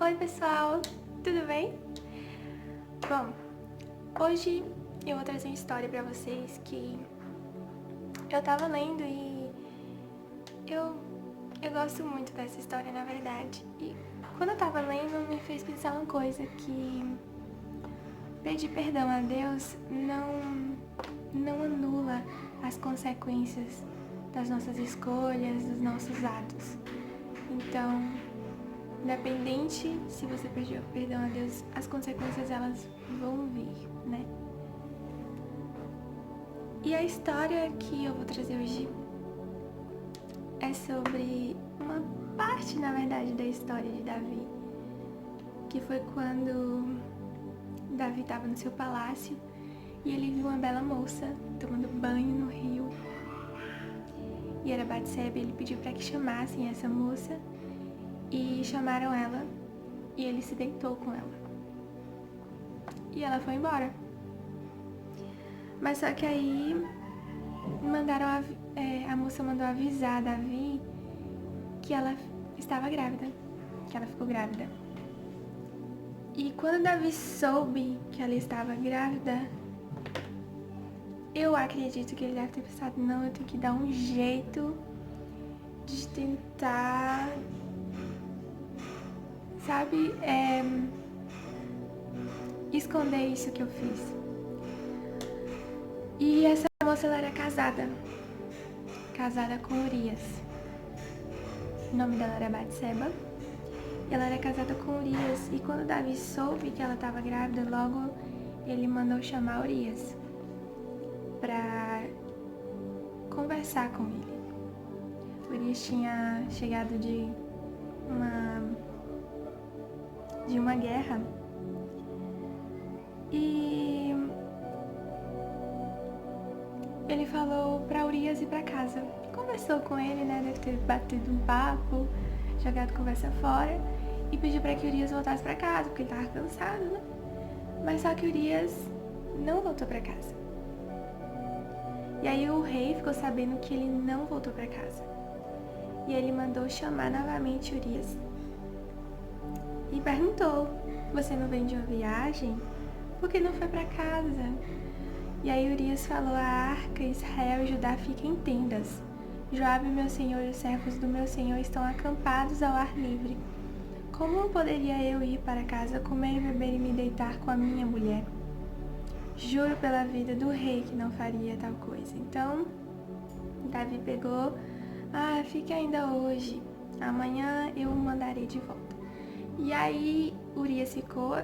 Oi pessoal, tudo bem? Bom, hoje eu vou trazer uma história pra vocês que eu tava lendo e eu gosto muito dessa história, na verdade. E quando eu tava lendo, me fez pensar uma coisa, que pedir perdão a Deus não anula as consequências das nossas escolhas, dos nossos atos. Então, independente se você pediu perdão a Deus, as consequências elas vão vir, né? E a história que eu vou trazer hoje é sobre uma parte, na verdade, da história de Davi, que foi quando Davi estava no seu palácio e ele viu uma bela moça tomando banho no rio. E era Batseba, ele pediu para que chamassem essa moça e chamaram ela e ele se deitou com ela. E ela foi embora. Mas só que aí a moça mandou avisar Davi que ela estava grávida, que ela ficou grávida. E quando Davi soube que ela estava grávida, eu acredito que ele deve ter pensado, não, eu tenho que dar um jeito de tentar, sabe, esconder isso que eu fiz. E essa moça, ela era casada com Urias. O nome dela era Batseba. Ela era casada com Urias. E quando Davi soube que ela estava grávida, logo ele mandou chamar Urias para conversar com ele. Urias tinha chegado de uma guerra e ele falou para Urias ir para casa. Conversou com ele, né? Deve ter batido um papo, jogado conversa fora e pediu para que Urias voltasse para casa, porque ele estava cansado, né? Mas só que Urias não voltou para casa. E aí o rei ficou sabendo que ele não voltou para casa. E ele mandou chamar novamente Urias e perguntou: você não vem de uma viagem? Por que não foi para casa? E aí Urias falou: a arca, Israel e Judá ficam em tendas. Joabe, meu senhor, e os servos do meu senhor estão acampados ao ar livre. Como poderia eu ir para casa, comer, beber e me deitar com a minha mulher? Juro pela vida do rei que não faria tal coisa. Então, Davi pegou: fique ainda hoje, amanhã eu o mandarei de volta. E aí Urias ficou,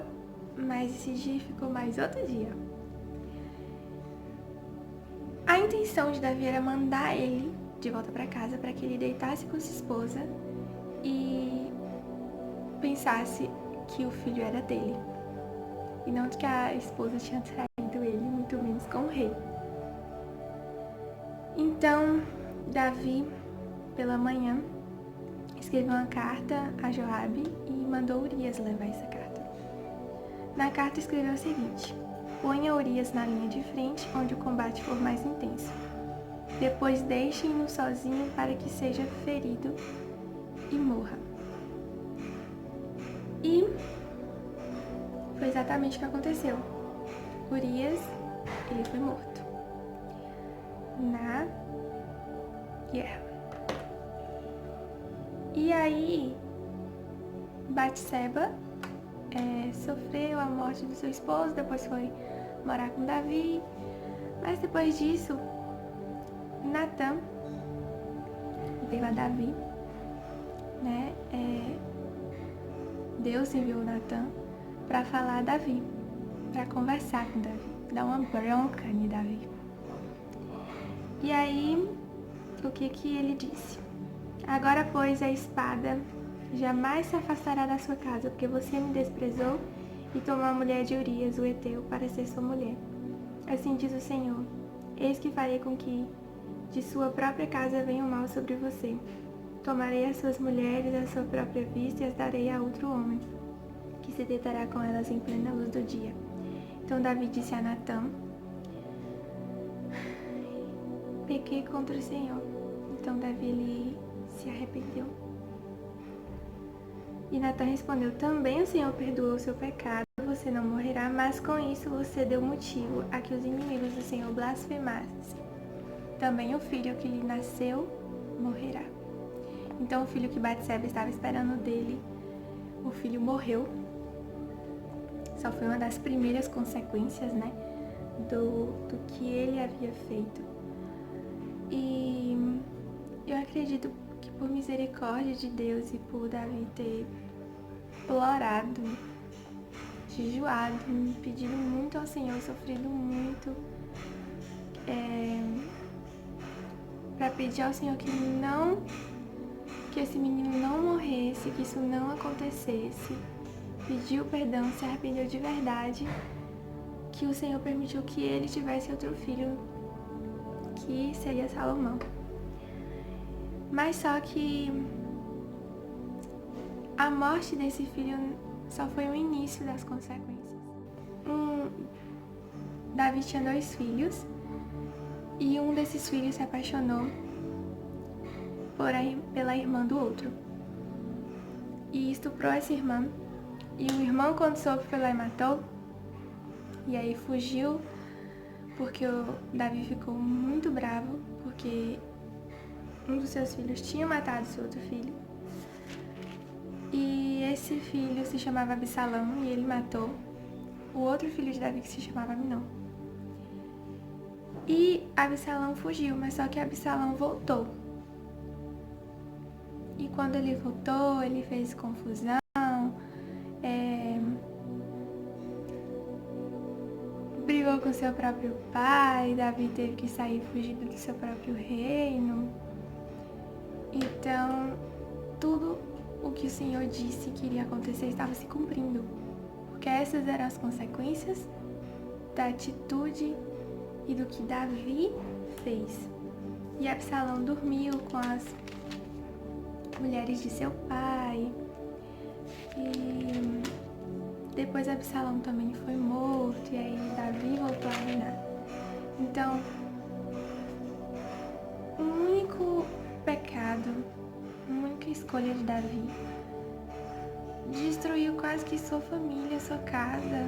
mas esse dia ficou mais outro dia. A intenção de Davi era mandar ele de volta para casa para que ele deitasse com sua esposa e pensasse que o filho era dele, e não de que a esposa tinha traído ele, muito menos com o rei. Então, Davi, pela manhã, escreveu uma carta a Joabe e mandou Urias levar essa carta. Na carta escreveu o seguinte: ponha Urias na linha de frente, onde o combate for mais intenso. Depois deixem-no sozinho para que seja ferido e morra. E foi exatamente o que aconteceu. Urias, ele foi morto na guerra. E aí, Batseba sofreu a morte do seu esposo, depois foi morar com Davi. Mas depois disso, Natã veio a Davi, né? Deus enviou Natã para falar a Davi, para conversar com Davi, dar uma bronca em Davi. E aí, o que ele disse? Agora, pois, a espada jamais se afastará da sua casa, porque você me desprezou e tomou a mulher de Urias, o heteu, para ser sua mulher. Assim diz o Senhor: eis que farei com que de sua própria casa venha o mal sobre você. Tomarei as suas mulheres à sua própria vista e as darei a outro homem, que se deitará com elas em plena luz do dia. Então Davi disse a Natã: pequei contra o Senhor. Então Davi, ele se arrependeu. E Natan respondeu: também o Senhor perdoou o seu pecado, você não morrerá, mas com isso você deu motivo a que os inimigos do Senhor blasfemassem. Também o filho que lhe nasceu morrerá. Então o filho que Batseba estava esperando dele, o filho morreu. Só foi uma das primeiras consequências, né, do que ele havia feito. E eu acredito que por misericórdia de Deus e por Davi ter implorado, jejuado, pedido muito ao Senhor, sofrido muito, para pedir ao Senhor que esse menino não morresse, que isso não acontecesse, pediu perdão, se arrependeu de verdade, que o Senhor permitiu que ele tivesse outro filho, que seria Salomão. Mas só que a morte desse filho só foi o início das consequências. Davi tinha 2 filhos e um desses filhos se apaixonou pela irmã do outro e estuprou essa irmã. E o irmão, quando soube, foi lá e matou. E aí fugiu, porque o Davi ficou muito bravo, porque um dos seus filhos tinha matado seu outro filho. E esse filho se chamava Absalão, e ele matou o outro filho de Davi, que se chamava Aminon. E Absalão fugiu, mas só que Absalão voltou. E quando ele voltou, ele fez confusão, brigou com seu próprio pai, Davi teve que sair fugindo do seu próprio reino. Então, tudo o que o Senhor disse que iria acontecer estava se cumprindo, porque essas eram as consequências da atitude e do que Davi fez. E Absalão dormiu com as mulheres de seu pai, e depois Absalão também foi morto, e aí Davi voltou a reinar. Então, um único pecado, uma única escolha de Davi destruiu quase que sua família, sua casa,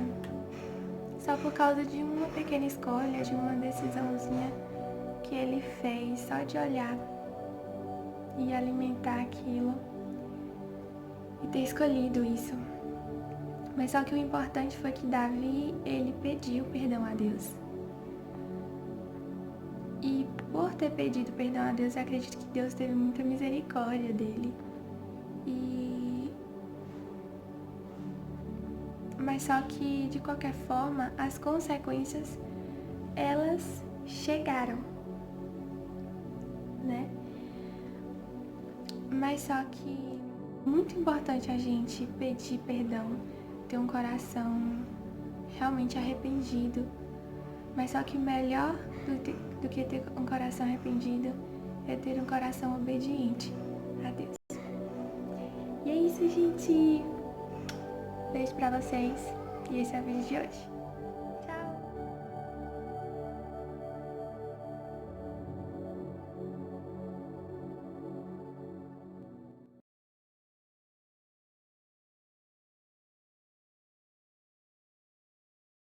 só por causa de uma pequena escolha, de uma decisãozinha que ele fez, só de olhar e alimentar aquilo e ter escolhido isso. Mas só que o importante foi que Davi, ele pediu perdão a Deus. E por ter pedido perdão a Deus, eu acredito que Deus teve muita misericórdia dele. Mas só que, de qualquer forma, as consequências, elas chegaram, né? Mas só que muito importante a gente pedir perdão, ter um coração realmente arrependido. Mas só que melhor do que ter um coração arrependido é ter um coração obediente a Deus. E é isso, gente. Beijo pra vocês. E esse é o vídeo de hoje.